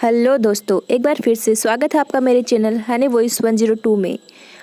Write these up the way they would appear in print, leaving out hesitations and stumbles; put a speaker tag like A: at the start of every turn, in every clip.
A: Hello दोस्तों, एक बार फिर से स्वागत है आपका मेरे चैनल हनी वॉइस 102 में।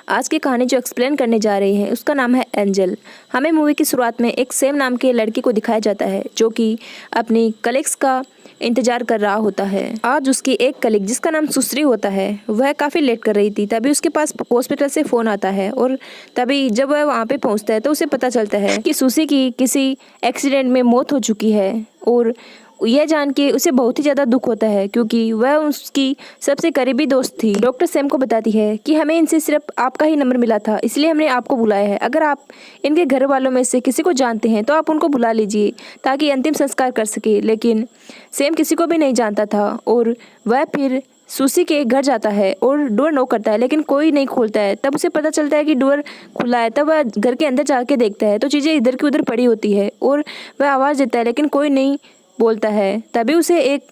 A: आज की कहानी जो एक्सप्लेन करने जा रहे हैं उसका नाम है एंजल। हमें मूवी की शुरुआत में एक सेम नाम के लड़की को दिखाया जाता है जो कि अपनी कलीग्स का इंतजार कर रहा होता है। आज उसकी एक कलीग जिसका नाम सुश्री होता है वह काफ़ी लेट कर रही थी। तभी उसके पास हॉस्पिटल से फ़ोन आता है और तभी जब वह वहाँ पे पहुँचता है तो उसे पता चलता है कि सुश्री की किसी एक्सीडेंट में मौत हो चुकी है। और यह जान के उसे बहुत ही ज़्यादा दुख होता है क्योंकि वह उसकी सबसे करीबी दोस्त थी। डॉक्टर सैम को बताती है कि हमें इनसे सिर्फ आपका ही नंबर मिला था, इसलिए हमने आपको बुलाया है। अगर आप इनके घर वालों में से किसी को जानते हैं तो आप उनको बुला लीजिए ताकि अंतिम संस्कार कर सके। लेकिन सैम किसी को भी नहीं जानता था और वह फिर सुशी के घर जाता है और डोर नॉक करता है लेकिन कोई नहीं खोलता है। तब उसे पता चलता है कि डोर खुला है। तब वह घर के अंदर जाके देखता है तो चीज़ें इधर की उधर पड़ी होती है और वह आवाज़ देता है लेकिन कोई नहीं बोलता है। तभी उसे एक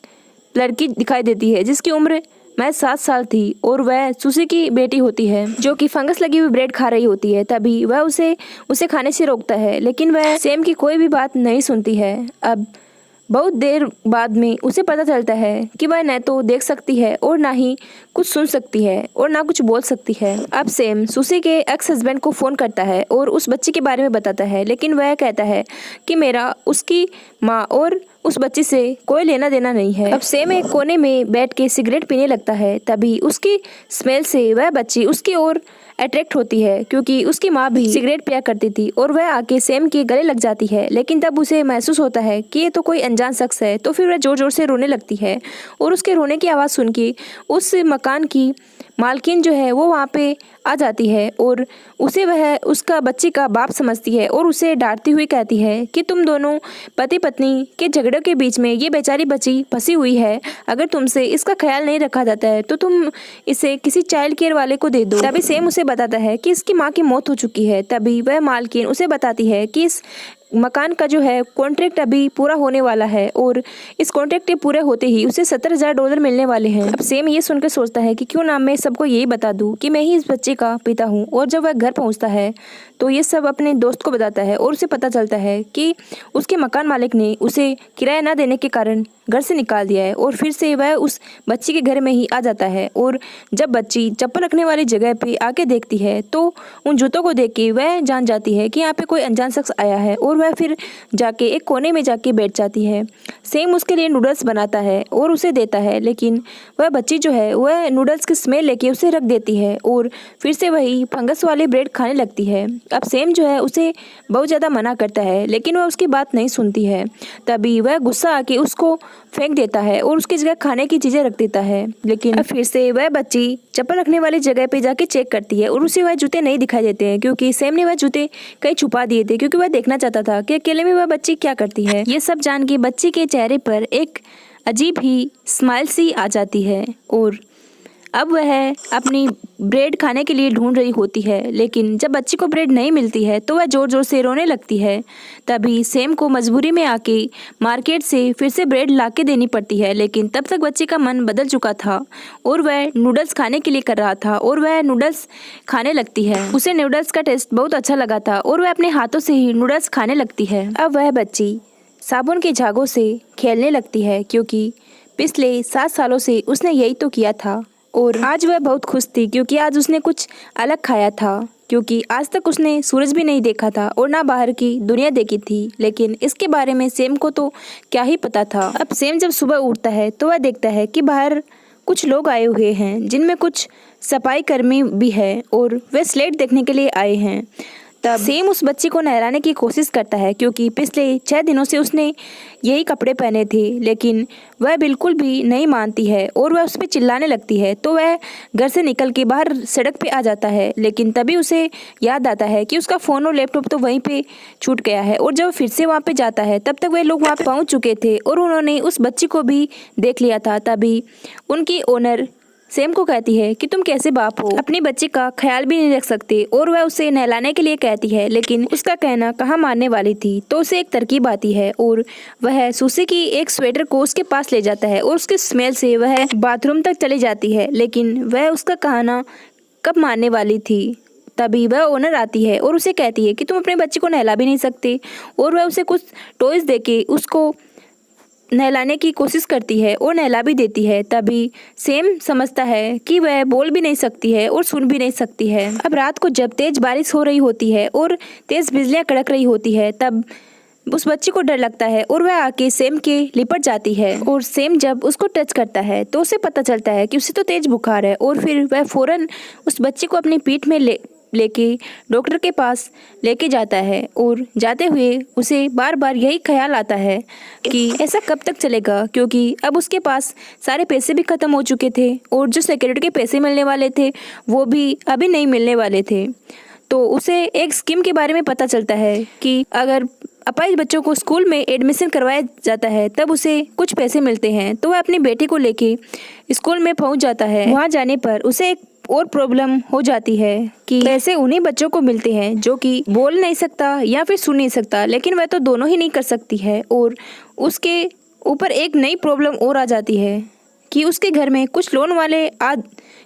A: लड़की दिखाई देती है जिसकी उम्र महज 7 साल थी और वह सुशी की बेटी होती है जो कि फंगस लगी हुई ब्रेड खा रही होती है। तभी वह उसे खाने से रोकता है लेकिन वह सैम की कोई भी बात नहीं सुनती है। अब बहुत देर बाद में उसे पता चलता है कि वह न तो देख सकती है और ना ही कुछ सुन सकती है और ना कुछ बोल सकती है। अब सैम सुशी के एक्स हस्बैंड को फ़ोन करता है और उस बच्चे के बारे में बताता है लेकिन वह कहता है कि मेरा उसकी माँ और उस बच्ची से कोई लेना देना नहीं है। अब सैम एक कोने में बैठ के सिगरेट पीने लगता है। तभी उसकी स्मेल से वह बच्ची उसकी ओर अट्रैक्ट होती है क्योंकि उसकी माँ भी सिगरेट पिया करती थी और वह आके सैम के गले लग जाती है। लेकिन तब उसे महसूस होता है कि ये तो कोई अनजान शख्स है। तो फिर वह जोर जोर से रोने लगती है और उसके रोने की आवाज़ सुन के उस मकान की मालकिन जो है वो वहाँ पे आ जाती है और उसे वह उसका बच्ची का बाप समझती है और उसे डांटती हुई कहती है कि तुम दोनों पति पत्नी के झगड़े के बीच में ये बेचारी बच्ची फंसी हुई है। अगर तुमसे इसका ख्याल नहीं रखा जाता है तो तुम इसे किसी चाइल्ड केयर वाले को दे दो। तभी सैम उसे बताता है कि इसकी माँ की मौत हो चुकी है। तभी वह मालकिन उसे बताती है कि इस मकान का जो है कॉन्ट्रैक्ट अभी पूरा होने वाला है और इस कॉन्ट्रैक्ट के पूरे होते ही उसे $70,000 मिलने वाले हैं। अब सैम ये सुनकर सोचता है कि क्यों ना मैं सबको यही बता दूं कि मैं ही इस बच्चे का पिता हूं। और जब वह घर पहुंचता है तो ये सब अपने दोस्त को बताता है और उसे पता चलता है कि उसके मकान मालिक ने उसे किराया न देने के कारण घर से निकाल दिया है। और फिर से वह उस बच्ची के घर में ही आ जाता है और जब बच्ची चप्पल रखने वाली जगह पे आके देखती है तो उन जूतों को देख के वह जान जाती है कि यहाँ पे कोई अनजान शख्स आया है और वह फिर जाके एक कोने में जाके बैठ जाती है। सैम उसके लिए नूडल्स बनाता है और उसे देता है लेकिन वह बच्ची जो है वह नूडल्स की स्मेल लेके उसे रख देती है और फिर से वही फंगस वाली ब्रेड खाने लगती है। अब सैम जो है उसे बहुत ज़्यादा मना करता है लेकिन वह उसकी बात नहीं सुनती है। तभी वह गुस्सा आके उसको फेंक देता है और उसकी जगह खाने की चीज़ें रख देता है। लेकिन अब फिर से वह बच्ची चप्पल रखने वाली जगह पे जाके चेक करती है और उसे वह जूते नहीं दिखाई देते हैं क्योंकि सैम ने वह जूते कहीं छुपा दिए थे क्योंकि वह देखना चाहता था कि अकेले में वह बच्ची क्या करती है। ये सब जान के बच्ची के चेहरे पर एक अजीब ही स्माइल सी आ जाती है और अब वह अपनी ब्रेड खाने के लिए ढूंढ रही होती है। लेकिन जब बच्ची को ब्रेड नहीं मिलती है तो वह ज़ोर ज़ोर से रोने लगती है। तभी सैम को मजबूरी में आके मार्केट से फिर से ब्रेड लाके देनी पड़ती है। लेकिन तब तक बच्ची का मन बदल चुका था और वह नूडल्स खाने के लिए कर रहा था और वह नूडल्स खाने लगती है। उसे नूडल्स का टेस्ट बहुत अच्छा लगा था और वह अपने हाथों से ही नूडल्स खाने लगती है। अब वह बच्ची साबुन के झागों से खेलने लगती है क्योंकि पिछले 7 सालों से उसने यही तो किया था। और आज वह बहुत खुश थी क्योंकि आज उसने कुछ अलग खाया था क्योंकि आज तक उसने सूरज भी नहीं देखा था और ना बाहर की दुनिया देखी थी। लेकिन इसके बारे में सैम को तो क्या ही पता था। अब सैम जब सुबह उठता है तो वह देखता है कि बाहर कुछ लोग आए हुए हैं जिनमें कुछ सफाई कर्मी भी है और वे स्लेट देखने के लिए आए हैं। तब सैम उस बच्ची को नहलाने की कोशिश करता है क्योंकि पिछले 6 दिनों से उसने यही कपड़े पहने थे। लेकिन वह बिल्कुल भी नहीं मानती है और वह उस पर चिल्लाने लगती है। तो वह घर से निकल के बाहर सड़क पे आ जाता है लेकिन तभी उसे याद आता है कि उसका फ़ोन और लैपटॉप तो वहीं पे छूट गया है। और जब फिर से वहाँ पे जाता है तब तक वे लोग वहाँ पहुँच चुके थे और उन्होंने उस बच्ची को भी देख लिया था। तभी उनकी ओनर सैम को कहती है कि तुम कैसे बाप हो, अपनी बच्ची का ख्याल भी नहीं रख सकते। और वह उसे नहलाने के लिए कहती है लेकिन उसका कहना कहाँ मानने वाली थी। तो उसे एक तरकीब आती है और वह सुशी की एक स्वेटर को उसके पास ले जाता है और उसके स्मेल से वह बाथरूम तक चली जाती है लेकिन वह उसका कहना कब मानने वाली थी। तभी वह ओनर आती है और उसे कहती है कि तुम अपने बच्चे को नहला भी नहीं सकते और वह उसे कुछ टॉयज देके उसको नहलाने की कोशिश करती है और नहला भी देती है। तभी सेम समझता है कि वह बोल भी नहीं सकती है और सुन भी नहीं सकती है। अब रात को जब तेज बारिश हो रही होती है और तेज बिजलियां कड़क रही होती है, तब उस बच्ची को डर लगता है और वह आके सेम के लिपट जाती है। और सेम जब उसको टच करता है तो उसे पता चलता है कि उसे तो तेज बुखार है, और फिर वह फौरन उस बच्ची को अपनी पीठ में लेके डॉक्टर के पास लेके जाता है। और जाते हुए उसे बार बार यही ख्याल आता है कि ऐसा कब तक चलेगा, क्योंकि अब उसके पास सारे पैसे भी ख़त्म हो चुके थे और जो सिक्योरिटी के पैसे मिलने वाले थे वो भी अभी नहीं मिलने वाले थे। तो उसे एक स्कीम के बारे में पता चलता है कि अगर अपाहिज बच्चों को स्कूल में एडमिशन करवाया जाता है तब उसे कुछ पैसे मिलते हैं। तो वह अपनी बेटी को लेके स्कूल में पहुंच जाता है। वहां जाने पर उसे एक और प्रॉब्लम हो जाती है कि पैसे उन्हीं बच्चों को मिलते हैं जो कि बोल नहीं सकता या फिर सुन नहीं सकता, लेकिन वह तो दोनों ही नहीं कर सकती है। और उसके ऊपर एक नई प्रॉब्लम और आ जाती है कि उसके घर में कुछ लोन वाले आ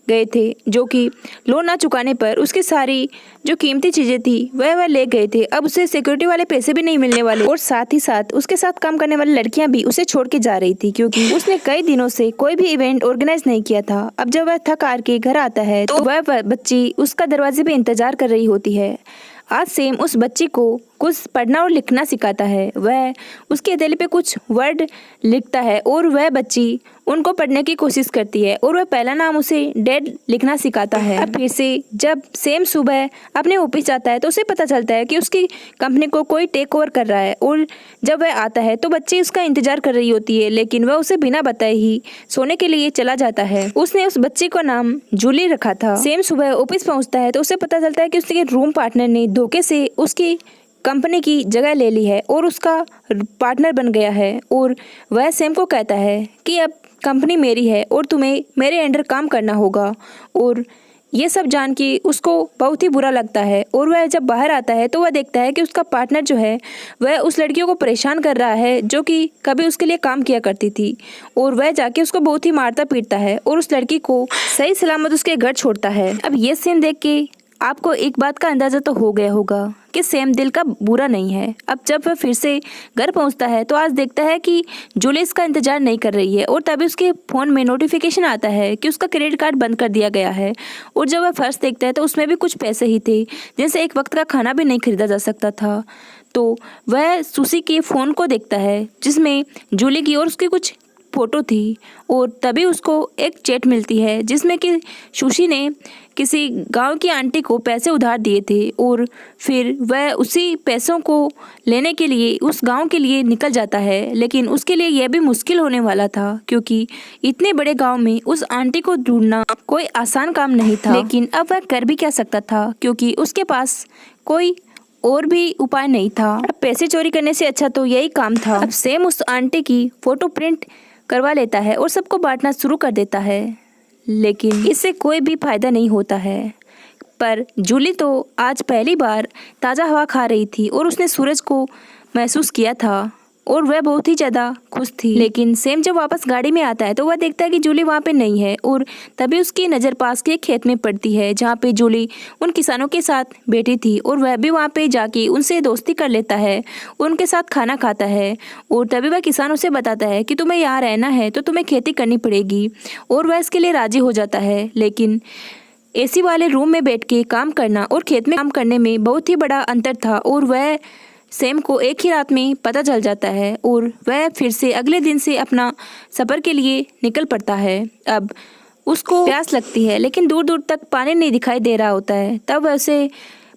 A: गए थे, जो कि लोन ना चुकाने पर उसकी सारी जो कीमती चीज़ें थी वह ले गए थे। अब उसे सिक्योरिटी वाले पैसे भी नहीं मिलने वाले, और साथ ही साथ उसके साथ काम करने वाली लड़कियां भी उसे छोड़ के जा रही थी, क्योंकि उसने कई दिनों से कोई भी इवेंट ऑर्गेनाइज नहीं किया था। अब जब वह थक हार के घर आता है तो वह बच्ची उसका दरवाजे पे इंतजार कर रही होती है। आज सेम उस बच्ची को कुछ पढ़ना और लिखना सिखाता है। वह उसके हथेली पे कुछ वर्ड लिखता है और वह बच्ची उनको पढ़ने की कोशिश करती है, और वह पहला नाम उसे डैड लिखना सिखाता है। अब फिर से जब सेम सुबह अपने ऑफिस जाता है तो उसे पता चलता है कि उसकी कंपनी को कोई टेक ओवर कर रहा है। और जब वह आता है तो बच्ची उसका इंतजार कर रही होती है, लेकिन वह उसे बिना बताए ही सोने के लिए चला जाता है। उसने उस बच्ची का नाम जूली रखा था। सेम सुबह ऑफिस पहुंचता है तो उसे पता चलता है कि उसके रूम पार्टनर ने धोखे से उसकी कंपनी की जगह ले ली है और उसका पार्टनर बन गया है। और वह सेम को कहता है कि अब कंपनी मेरी है और तुम्हें मेरे अंडर काम करना होगा। और ये सब जान के उसको बहुत ही बुरा लगता है। और वह जब बाहर आता है तो वह देखता है कि उसका पार्टनर जो है वह उस लड़कियों को परेशान कर रहा है जो कि कभी उसके लिए काम किया करती थी। और वह जाके उसको बहुत ही मारता पीटता है और उस लड़की को सही सलामत उसके घर छोड़ता है। अब ये सीन देख के आपको एक बात का अंदाजा तो हो गया होगा कि सेम दिल का बुरा नहीं है। अब जब वह फिर से घर पहुंचता है तो आज देखता है कि जूली इसका इंतजार नहीं कर रही है, और तभी उसके फ़ोन में नोटिफिकेशन आता है कि उसका क्रेडिट कार्ड बंद कर दिया गया है। और जब वह फर्स्ट देखता है तो उसमें भी कुछ पैसे ही थे जिनसे एक वक्त का खाना भी नहीं खरीदा जा सकता था। तो वह सुशी के फ़ोन को देखता है जिसमें जूली की और उसकी कुछ फ़ोटो थी, और तभी उसको एक चैट मिलती है जिसमें कि सुशी ने किसी गांव की आंटी को पैसे उधार दिए थे। और फिर वह उसी पैसों को लेने के लिए उस गांव के लिए निकल जाता है, लेकिन उसके लिए यह भी मुश्किल होने वाला था क्योंकि इतने बड़े गांव में उस आंटी को ढूंढना कोई आसान काम नहीं था। लेकिन अब वह कर भी क्या सकता था, क्योंकि उसके पास कोई और भी उपाय नहीं था। अब पैसे चोरी करने से अच्छा तो यही काम था। अब सेम उस आंटी की फ़ोटो प्रिंट करवा लेता है और सबको बांटना शुरू कर देता है, लेकिन इससे कोई भी फायदा नहीं होता है। पर जूली तो आज पहली बार ताज़ा हवा खा रही थी और उसने सूरज को महसूस किया था और वह बहुत ही ज़्यादा खुश थी। लेकिन सेम जब वापस गाड़ी में आता है तो वह देखता है कि जूली वहाँ पे नहीं है, और तभी उसकी नज़र पास के खेत में पड़ती है जहाँ पे जूली उन किसानों के साथ बैठी थी। और वह भी वहाँ पे जाके उनसे दोस्ती कर लेता है, उनके साथ खाना खाता है। और तभी वह किसानों से बताता है कि तुम्हें यहाँ रहना है तो तुम्हें खेती करनी पड़ेगी, और वह इसके लिए राज़ी हो जाता है। लेकिन एसी वाले रूम में बैठ के काम करना और खेत में काम करने में बहुत ही बड़ा अंतर था, और वह सेम को एक ही रात में पता चल जाता है। और वह फिर से अगले दिन से अपना सफ़र के लिए निकल पड़ता है। अब उसको प्यास लगती है लेकिन दूर दूर तक पानी नहीं दिखाई दे रहा होता है। तब वह उसे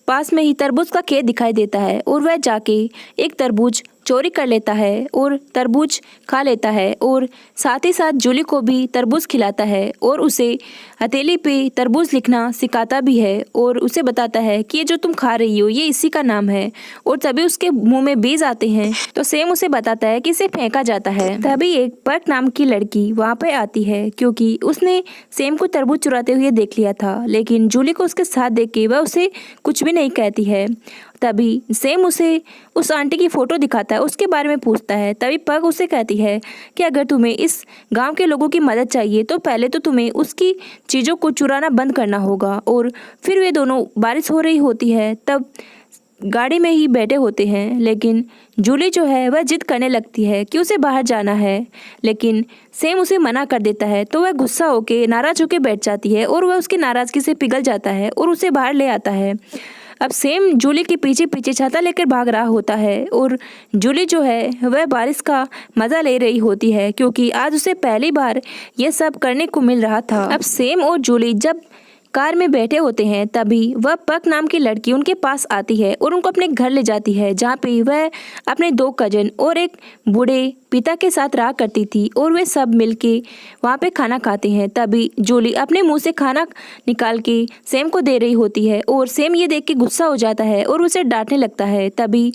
A: पास में ही तरबूज का खेत दिखाई देता है, और वह जाके एक तरबूज चोरी कर लेता है और तरबूज खा लेता है, और साथ ही साथ जूली को भी तरबूज खिलाता है और उसे हथेली पे तरबूज लिखना सिखाता भी है, और उसे बताता है कि ये जो तुम खा रही हो ये इसी का नाम है। और तभी उसके मुंह में बीज आते हैं तो सेम उसे बताता है कि इसे फेंका जाता है। तभी एक पर्क नाम की लड़की वहाँ पे आती है क्योंकि उसने सेम को तरबूज चुराते हुए देख लिया था, लेकिन जूली को उसके साथ देख के वह उसे कुछ भी नहीं कहती है। तभी सेम उसे उस आंटी की फ़ोटो दिखाता है, उसके बारे में पूछता है। तभी पग उसे कहती है कि अगर तुम्हें इस गांव के लोगों की मदद चाहिए तो पहले तो तुम्हें उसकी चीज़ों को चुराना बंद करना होगा। और फिर वे दोनों, बारिश हो रही होती है, तब गाड़ी में ही बैठे होते हैं, लेकिन जूली जो है वह जिद करने लगती है कि उसे बाहर जाना है, लेकिन सैम उसे मना कर देता है। तो वह गुस्सा होके नाराज होके बैठ जाती है और वह उसकी नाराज़गी से पिघल जाता है और उसे बाहर ले आता है। अब सैम जूली के पीछे पीछे छाता लेकर भाग रहा होता है और जूली जो है वह बारिश का मज़ा ले रही होती है, क्योंकि आज उसे पहली बार यह सब करने को मिल रहा था। अब सैम और जूली जब कार में बैठे होते हैं तभी वह पक नाम की लड़की उनके पास आती है और उनको अपने घर ले जाती है, जहाँ पे वह अपने 2 कजन और एक बूढ़े पिता के साथ रहा करती थी और वे सब मिलके वहाँ पे खाना खाते हैं। तभी जूली अपने मुंह से खाना निकाल के सैम को दे रही होती है और सैम ये देख के गुस्सा हो जाता है और उसे डांटने लगता है। तभी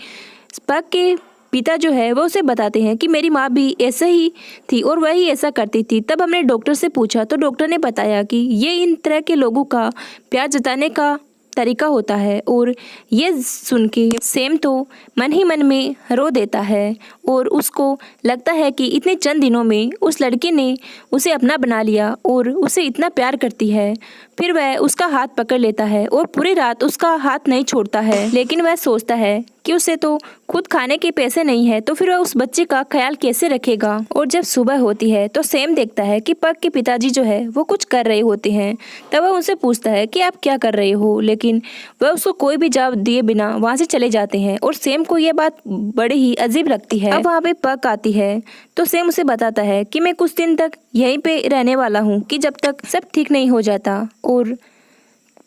A: पक के पिता जो है वो उसे बताते हैं कि मेरी माँ भी ऐसे ही थी और वही ऐसा करती थी। तब हमने डॉक्टर से पूछा तो डॉक्टर ने बताया कि ये इन तरह के लोगों का प्यार जताने का तरीका होता है। और ये सुन के सैम तो मन ही मन में रो देता है और उसको लगता है कि इतने चंद दिनों में उस लड़की ने उसे अपना बना लिया और उसे इतना प्यार करती है। फिर वह उसका हाथ पकड़ लेता है और पूरी रात उसका हाथ नहीं छोड़ता है, लेकिन वह सोचता है कि उसे तो खुद खाने के पैसे नहीं है, तो फिर वह उस बच्चे का ख्याल कैसे रखेगा। और जब सुबह होती है तो सैम देखता है कि पक के पिताजी जो है वो कुछ कर रहे होते हैं। तब वह उनसे पूछता है कि आप क्या कर रहे हो, लेकिन वह उसको कोई भी जवाब दिए बिना वहाँ से चले जाते हैं और सैम को यह बात बड़ी ही अजीब लगती है। अब वहाँ पे पक आती है तो सैम उसे बताता है कि मैं कुछ दिन तक यहीं पे रहने वाला हूँ, कि जब तक सब ठीक नहीं हो जाता। और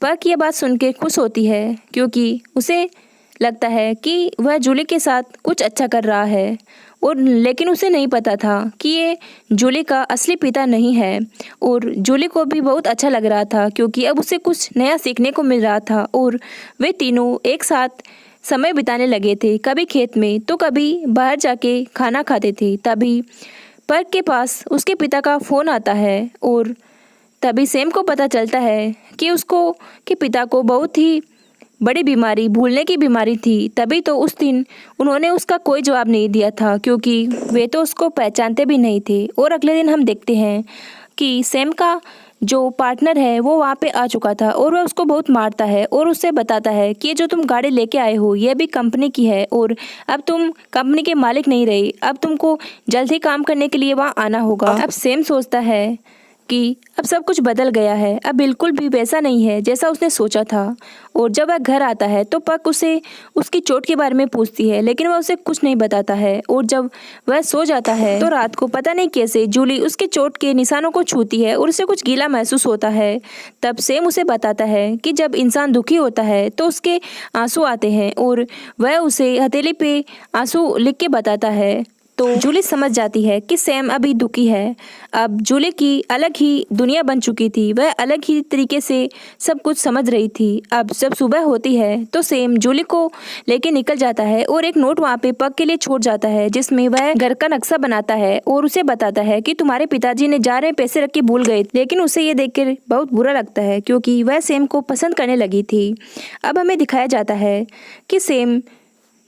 A: पक ये बात सुन के खुश होती है, क्योंकि उसे लगता है कि वह जूली के साथ कुछ अच्छा कर रहा है। और लेकिन उसे नहीं पता था कि ये जूली का असली पिता नहीं है। और जूली को भी बहुत अच्छा लग रहा था, क्योंकि अब उसे कुछ नया सीखने को मिल रहा था। और वे तीनों एक साथ समय बिताने लगे थे, कभी खेत में तो कभी बाहर जाके खाना खाते थे। तभी पर्क के पास उसके पिता का फ़ोन आता है और तभी सैम को पता चलता है कि उसको के पिता को बहुत ही बड़ी बीमारी, भूलने की बीमारी थी। तभी तो उस दिन उन्होंने उसका कोई जवाब नहीं दिया था, क्योंकि वे तो उसको पहचानते भी नहीं थे। और अगले दिन हम देखते हैं कि सैम का जो पार्टनर है वो वहाँ पे आ चुका था और वह उसको बहुत मारता है और उससे बताता है कि ये जो तुम गाड़ी लेके आए हो ये भी कंपनी की है और अब तुम कंपनी के मालिक नहीं रहे, अब तुमको जल्द ही काम करने के लिए वहाँ आना होगा। अब सैम सोचता है कि अब सब कुछ बदल गया है, अब बिल्कुल भी वैसा नहीं है जैसा उसने सोचा था। और जब वह घर आता है तो पक उसे उसकी चोट के बारे में पूछती है, लेकिन वह उसे कुछ नहीं बताता है। और जब वह सो जाता है तो रात को पता नहीं कैसे जूली उसके चोट के निशानों को छूती है और उसे कुछ गीला महसूस होता है। तब सैम उसे बताता है कि जब इंसान दुखी होता है तो उसके आंसू आते हैं और वह उसे हथेली पे आंसू लिख के बताता है। तो जूली समझ जाती है कि सैम अभी दुखी है। अब जूली की अलग ही दुनिया बन चुकी थी, वह अलग ही तरीके से सब कुछ समझ रही थी। अब जब सुबह होती है तो सैम जूली को लेके निकल जाता है और एक नोट वहाँ पे पक के लिए छोड़ जाता है, जिसमें वह घर का नक्शा बनाता है और उसे बताता है कि तुम्हारे पिताजी ने जार में पैसे रख के भूल गए। लेकिन उसे ये देखकर बहुत बुरा लगता है, क्योंकि वह सैम को पसंद करने लगी थी। अब हमें दिखाया जाता है कि सैम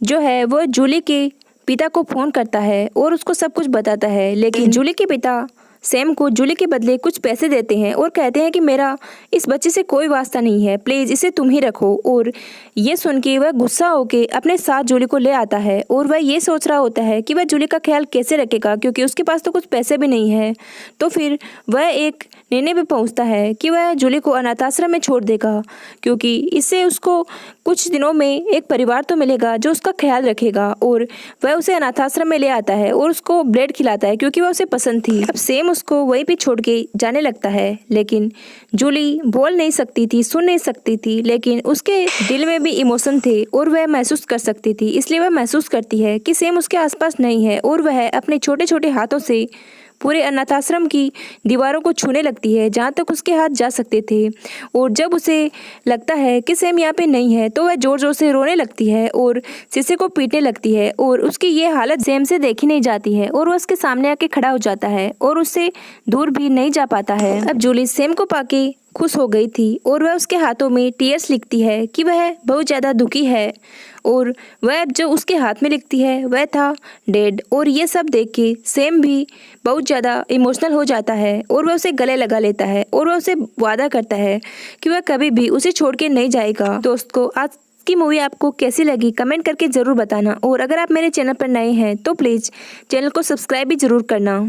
A: जो है वो जूली के पिता को फ़ोन करता है और उसको सब कुछ बताता है। लेकिन जूली के पिता सैम को जूली के बदले कुछ पैसे देते हैं और कहते हैं कि मेरा इस बच्चे से कोई वास्ता नहीं है, प्लीज़ इसे तुम ही रखो। और ये सुन के वह गुस्सा होके अपने साथ जूली को ले आता है और वह ये सोच रहा होता है कि वह जूली का ख्याल कैसे रखेगा, क्योंकि उसके पास तो कुछ पैसे भी नहीं है। तो फिर वह एक निर्णय पे पहुंचता है कि वह जूली को अनाथ आश्रम में छोड़ देगा, क्योंकि इससे उसको कुछ दिनों में एक परिवार तो मिलेगा जो उसका ख्याल रखेगा। और वह उसे अनाथ आश्रम में ले आता है और उसको ब्रेड खिलाता है, क्योंकि वह उसे पसंद थी। अब सैम उसको वहीं पे छोड़ के जाने लगता है, लेकिन जूली बोल नहीं सकती थी, सुन नहीं सकती थी, लेकिन उसके दिल में भी इमोशन थे और वह महसूस कर सकती थी। इसलिए वह महसूस करती है कि सैम उसके आसपास नहीं है और वह अपने छोटे छोटे हाथों से पूरे अनाथ आश्रम की दीवारों को छूने लगती है जहाँ तक उसके हाथ जा सकते थे। और जब उसे लगता है कि सैम यहाँ पे नहीं है तो वह जोर जोर से रोने लगती है और शीशे को पीटने लगती है। और उसकी ये हालत सैम से देखी नहीं जाती है और वह उसके सामने आके खड़ा हो जाता है और उससे दूर भी नहीं जा पाता है। अब जूली सैम को पाके खुश हो गई थी और वह उसके हाथों में टीयर्स लिखती है कि वह बहुत ज़्यादा दुखी है। और वह जो उसके हाथ में लिखती है वह था डेड। और ये सब देख के सैम भी बहुत ज़्यादा इमोशनल हो जाता है और वह उसे गले लगा लेता है और वह उसे वादा करता है कि वह कभी भी उसे छोड़ के नहीं जाएगा। दोस्त को आज इसकी मूवी आपको कैसी लगी कमेंट करके ज़रूर बताना, और अगर आप मेरे चैनल पर नए हैं तो प्लीज़ चैनल को सब्सक्राइब भी ज़रूर करना।